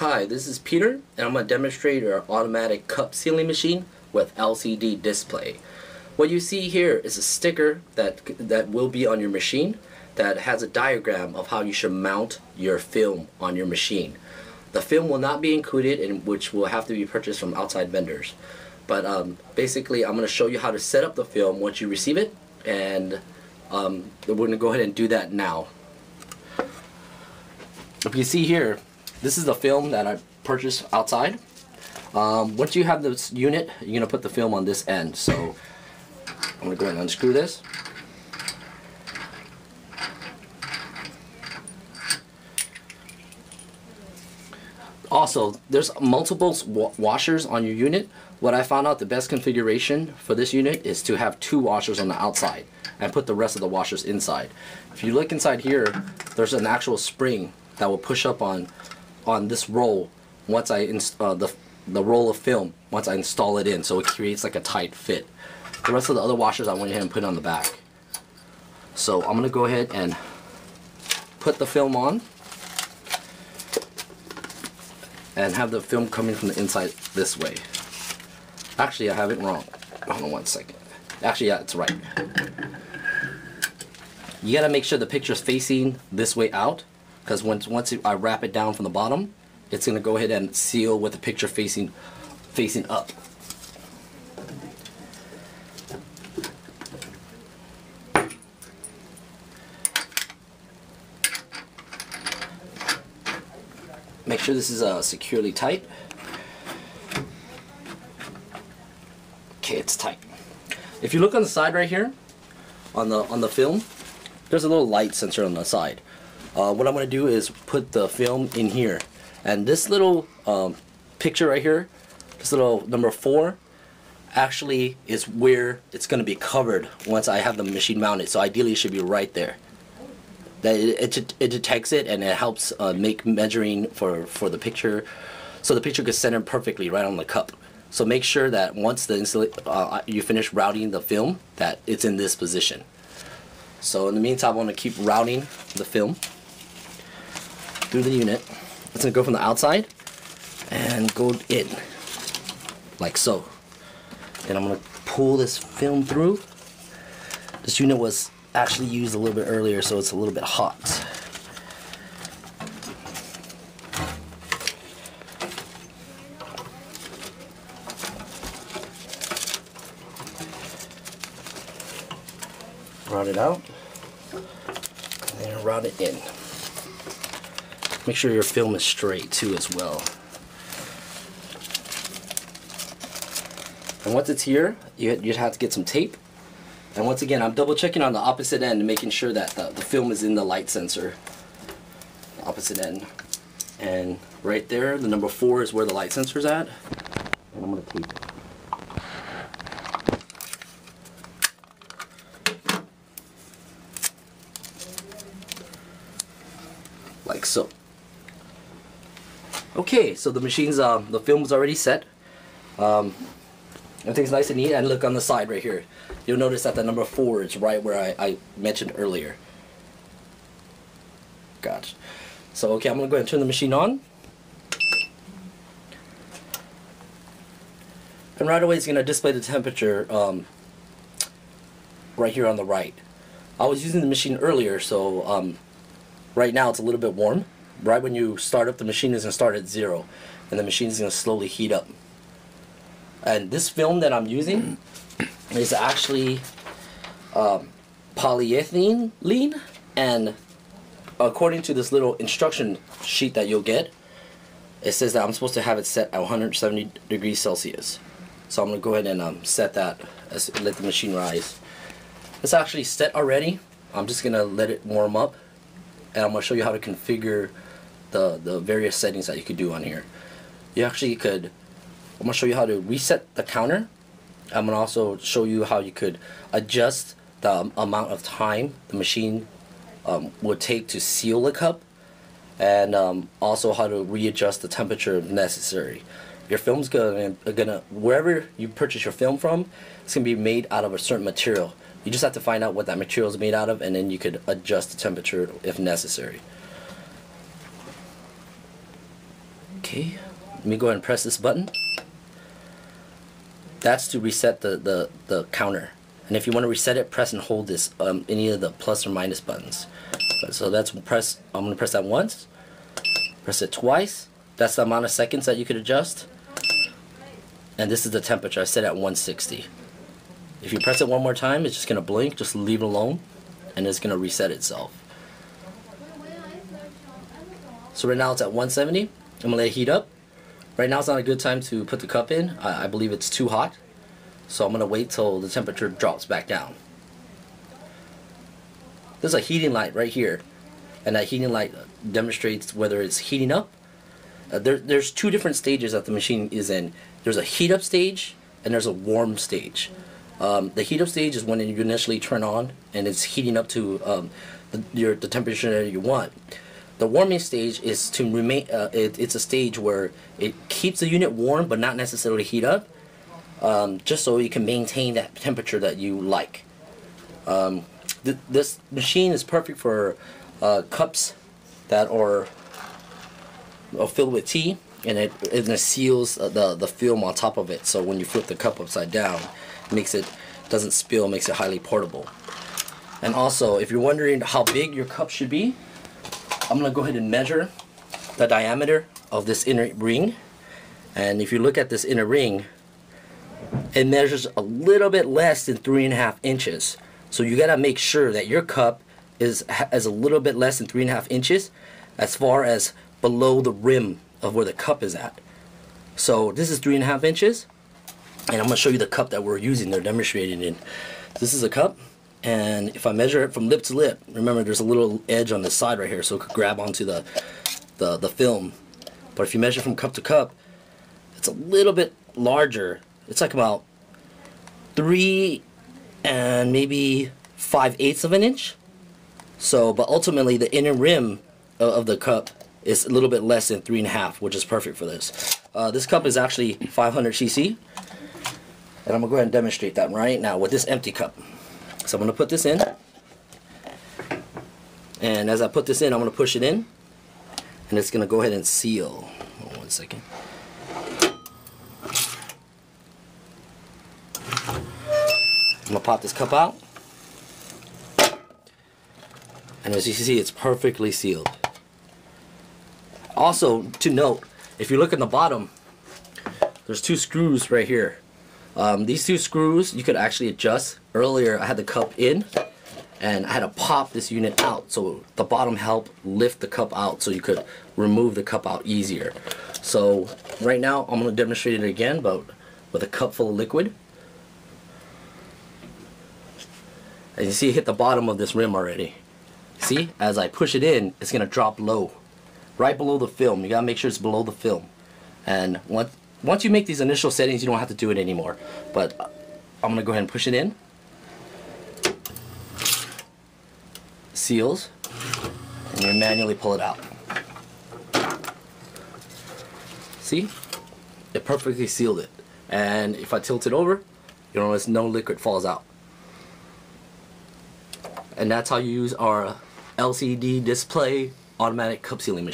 Hi, this is Peter, and I'm going to demonstrate our automatic cup sealing machine with LCD display. What you see here is a sticker that will be on your machine that has a diagram of how you should mount your film on your machine. The film will not be included, which will have to be purchased from outside vendors. But basically, I'm going to show you how to set up the film once you receive it, and we're going to go ahead and do that now. If you see here, this is the film that I purchased outside. Once you have this unit, you're going to put the film on this end. So I'm going to go ahead and unscrew this. Also, there's multiple washers on your unit. What I found out, the best configuration for this unit is to have 2 washers on the outside and put the rest of the washers inside. If you look inside here, there's an actual spring that will push up on this roll once I install the roll of film once I install it in, so it creates like a tight fit. The rest of the other washers I went ahead and put on the back. So I'm gonna go ahead and put the film on and have the film coming from the inside this way. Actually, I have it wrong. Hold on one second. Actually, yeah, it's right. You gotta make sure the picture's facing this way out, because once I wrap it down from the bottom, it's gonna go ahead and seal with the picture facing up. Make sure this is securely tight. Okay, it's tight. If you look on the side right here, on the film, there's a little light sensor on the side. What I'm going to do is put the film in here, and this little picture right here, this little number 4, actually is where it's going to be covered once I have the machine mounted. So ideally, it should be right there. That it detects it, and it helps make measuring for the picture, so the picture gets centered perfectly right on the cup. So make sure that once you finish routing the film, that it's in this position. So in the meantime, I want to keep routing the film through the unit. It's going to go from the outside and go in, like so. And I'm going to pull this film through. This unit was actually used a little bit earlier, so it's a little bit hot. Route it out, and route it in. Make sure your film is straight too as well. And once it's here, you'd have to get some tape. And once again, I'm double checking on the opposite end and making sure that the film is in the light sensor. Opposite end. And right there, the number 4 is where the light sensor is at. And I'm going to tape it. Like so. Okay, so the machine's, the film is already set. Everything's nice and neat, and look on the side right here. You'll notice that the number 4 is right where I mentioned earlier. Gotcha. So okay, I'm going to go ahead and turn the machine on. And right away it's going to display the temperature right here on the right. I was using the machine earlier, so right now it's a little bit warm. Right when you start up, the machine is going to start at 0, and the machine is going to slowly heat up. And this film that I'm using is actually polyethylene, and according to this little instruction sheet that you'll get, it says that I'm supposed to have it set at 170 degrees Celsius. So I'm going to go ahead and set that, let the machine rise. It's actually set already. I'm just going to let it warm up, and I'm going to show you how to configure the various settings that you could do on here. You actually could, I'm going to show you how to reset the counter. I'm going to also show you how you could adjust the amount of time the machine would take to seal the cup, and also how to readjust the temperature if necessary. Your film's gonna wherever you purchase your film from, it's gonna be made out of a certain material. You just have to find out what that material is made out of, and then you could adjust the temperature if necessary. Okay, let me go ahead and press this button. That's to reset the counter. And if you want to reset it, press and hold this any of the plus or minus buttons. So that's press. I'm going to press that once. Press it twice. That's the amount of seconds that you could adjust. And this is the temperature. I set at 160. If you press it one more time, it's just going to blink. Just leave it alone, and it's going to reset itself. So right now it's at 170. I'm going to let it heat up. Right now it's not a good time to put the cup in. I believe it's too hot. So I'm going to wait till the temperature drops back down. There's a heating light right here, and that heating light demonstrates whether it's heating up. There's two different stages that the machine is in. There's a heat up stage and there's a warm stage. The heat up stage is when you initially turn on and it's heating up to the temperature that you want. The warming stage is to remain. It's a stage where it keeps the unit warm but not necessarily heat up, just so you can maintain that temperature that you like. This machine is perfect for cups that are filled with tea, and it seals the film on top of it. So when you flip the cup upside down, it doesn't spill, makes it highly portable. And also, if you're wondering how big your cup should be, I'm gonna go ahead and measure the diameter of this inner ring. And if you look at this inner ring, it measures a little bit less than 3.5 inches. So you gotta make sure that your cup is a little bit less than 3.5 inches as far as below the rim of where the cup is at. So this is 3.5 inches, and I'm gonna show you the cup that we're using. They're demonstrating in. This is a cup, and if I measure it from lip to lip, remember there's a little edge on the side right here, so it could grab onto the film. But if you measure from cup to cup, it's a little bit larger. It's like about 3 and maybe 5/8 of an inch. So, but ultimately the inner rim of the cup is a little bit less than 3.5, which is perfect for this. This cup is actually 500 cc, and I'm gonna go ahead and demonstrate that right now with this empty cup. So I'm gonna put this in, and as I put this in, I'm gonna push it in, and it's gonna go ahead and seal. Hold on 1 second. I'm gonna pop this cup out, and as you can see, it's perfectly sealed. Also, to note, if you look at the bottom, there's 2 screws right here. These 2 screws you could actually adjust. Earlier I had the cup in and I had to pop this unit out, so the bottom helped lift the cup out so you could remove the cup out easier. So right now I'm going to demonstrate it again, but with a cup full of liquid. As you see, it hit the bottom of this rim already. See, as I push it in, it's going to drop low, right below the film. You got to make sure it's below the film. And once you make these initial settings, you don't have to do it anymore. But I'm going to go ahead and push it in. Seals. And you manually pull it out. See? It perfectly sealed it. And if I tilt it over, you notice no liquid falls out. And that's how you use our LCD display automatic cup sealing machine.